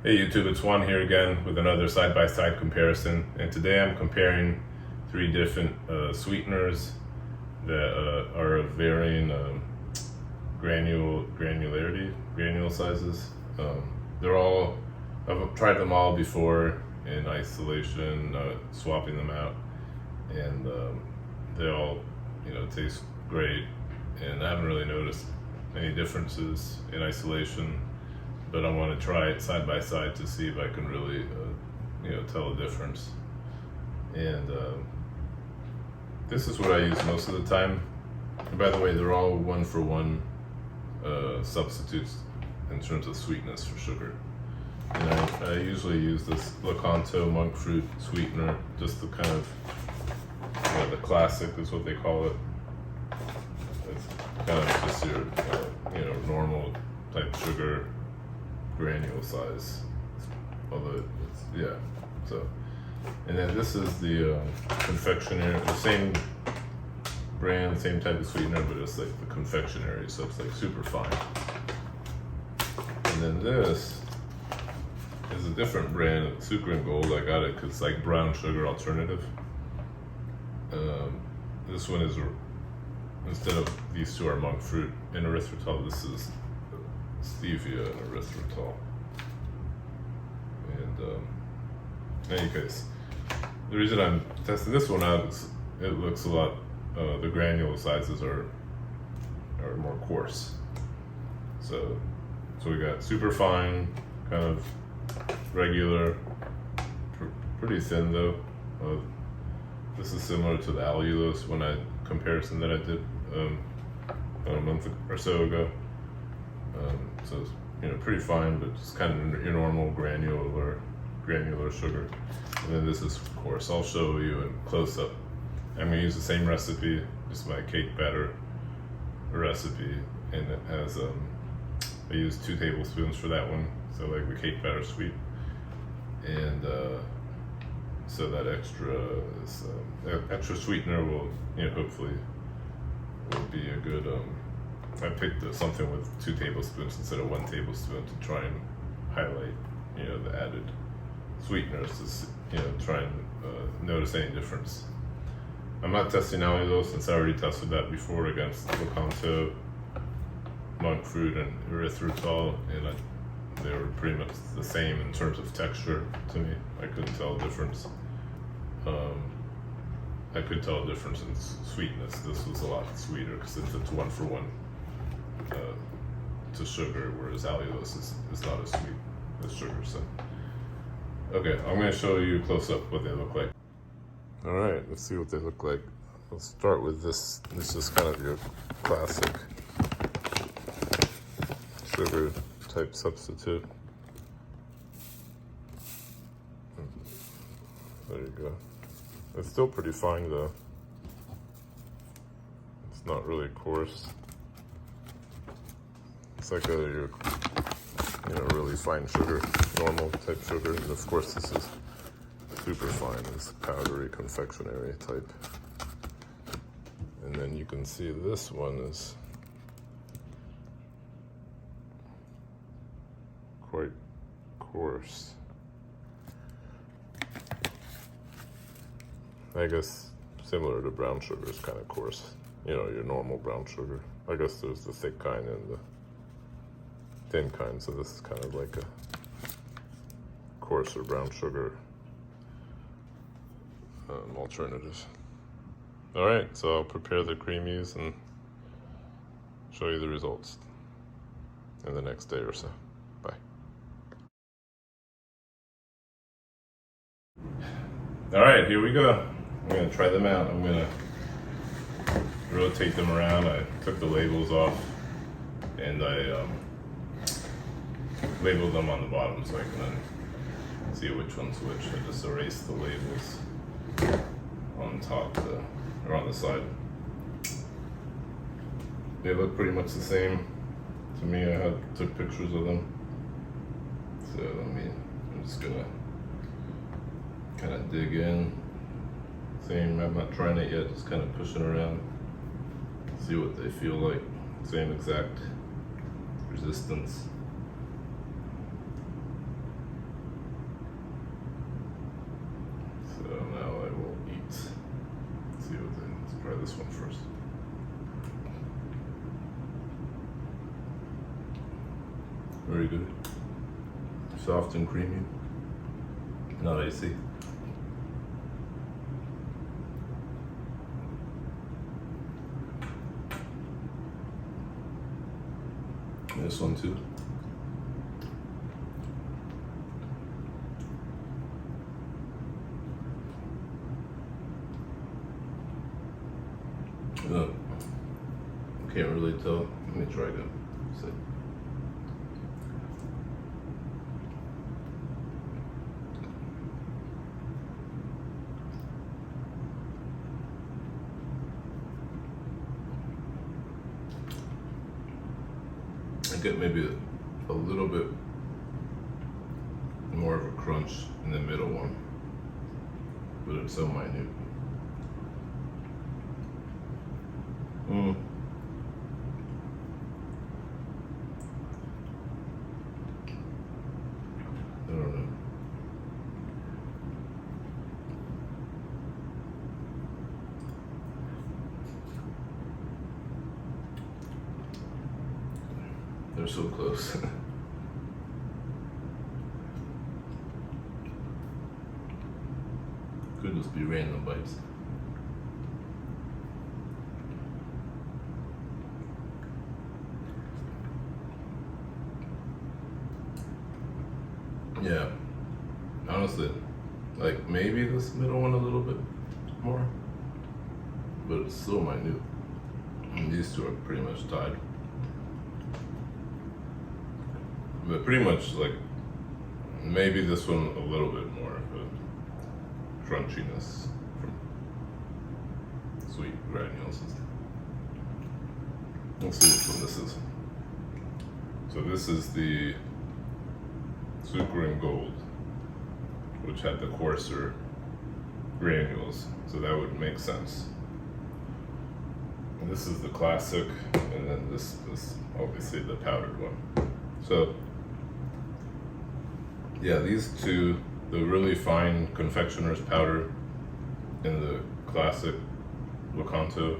Hey YouTube, it's Juan here again with another side-by-side comparison, and today I'm comparing three different sweeteners that are of varying granule sizes. I've tried them all before in isolation, swapping them out, and they all taste great, and I haven't really noticed any differences in isolation. But I want to try it side by side to see if I can really, tell the difference. And this is what I use most of the time. And by the way, they're all 1-for-1 substitutes in terms of sweetness for sugar. And I usually use this Lecanto monk fruit sweetener, just the kind of, the classic is what they call it. It's kind of just your, normal type sugar. Granule size, although so, and then this is the confectionery, the same brand, same type of sweetener, but it's like the confectionery, so it's like super fine. And then this is a different brand, Sucre and Gold. I got it because it's like brown sugar alternative. This one is, instead of these two are monk fruit and erythritol, this is stevia and erythritol. And in any case, the reason I'm testing this one out is it looks a lot, the granule sizes are more coarse. So we got super fine, kind of regular, pretty thin though. This is similar to the allulose comparison that I did about a month or so ago. So it's pretty fine, but just kind of your normal granular sugar. And then this is coarse. I'll show you in close up. I'm gonna use the same recipe, just my cake batter recipe, and it has I use 2 tablespoons for that one, so like the cake batter sweet, and so that extra sweetener will hopefully will be a good. I picked something with 2 tablespoons instead of 1 tablespoon to try and highlight, the added sweeteners to, try and notice any difference. I'm not testing allulose since I already tested that before against Lecanto, monk fruit, and erythritol, and they were pretty much the same in terms of texture to me. I couldn't tell a difference. I could tell a difference in sweetness. This was a lot sweeter because it's 1-for-1. To sugar, whereas allulose is not as sweet as sugar. So, okay, I'm going to show you close up what they look like. All right, let's see what they look like. Let's start with this. This is kind of your classic sugar type substitute. There you go. It's still pretty fine though. It's not really coarse. It's like your really fine sugar, normal type sugar. And of course this is super fine, this powdery confectionery type. And then you can see this one is quite coarse. I guess similar to brown sugar is kind of coarse. Your normal brown sugar. I guess there's the thick kind and the thin kind, so this is kind of like a coarser brown sugar alternative. All right, so I'll prepare the creamies and show you the results in the next day or so. Bye. All right, here we go. I'm gonna try them out. I'm gonna rotate them around. I took the labels off and I labeled them on the bottom so I can then see which one's which. I just erased the labels on top or on the side. They look pretty much the same to me. I took pictures of them. So I'm just gonna kind of dig in. Same, I'm not trying it yet, just kind of pushing around. See what they feel like. Same exact resistance. Very good. Soft and creamy. Not icy. This one too. Can't really tell. Let me try again. See. I get maybe a little bit more of a crunch in the middle one, but it's so minute. I don't know. They're so close. Could just be random bites. Yeah, honestly, like maybe this middle one a little bit more, but it's so minute. And these two are pretty much tied. But pretty much like maybe this one a little bit more of a crunchiness from sweet granules. Let's see which one this is. So this is the Super and Gold, which had the coarser granules, so that would make sense. And this is the classic, and then this is obviously the powdered one. So yeah, these two, the really fine confectioner's powder and the classic Locanto,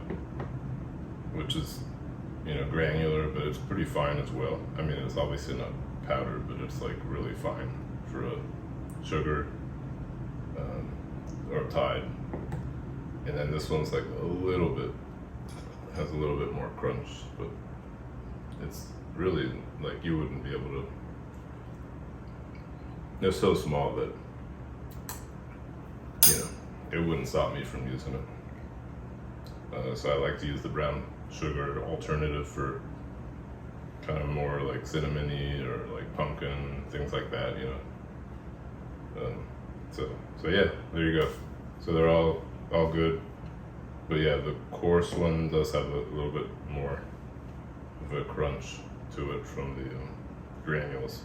which is, you know, granular, but it's pretty fine as well. I mean, it's obviously not powdered, but it's like really fine for a sugar or Tide. And then this one's like a little bit, has a little bit more crunch, but it's really like you wouldn't be able to, they're so small that, you know, it wouldn't stop me from using it. So I like to use the brown sugar alternative for kind of more like cinnamony or like pumpkin, things like that, you know. So yeah, there you go. So they're all good, but yeah, the coarse one does have a little bit more of a crunch to it from the granules,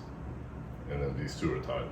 and then these two are tied.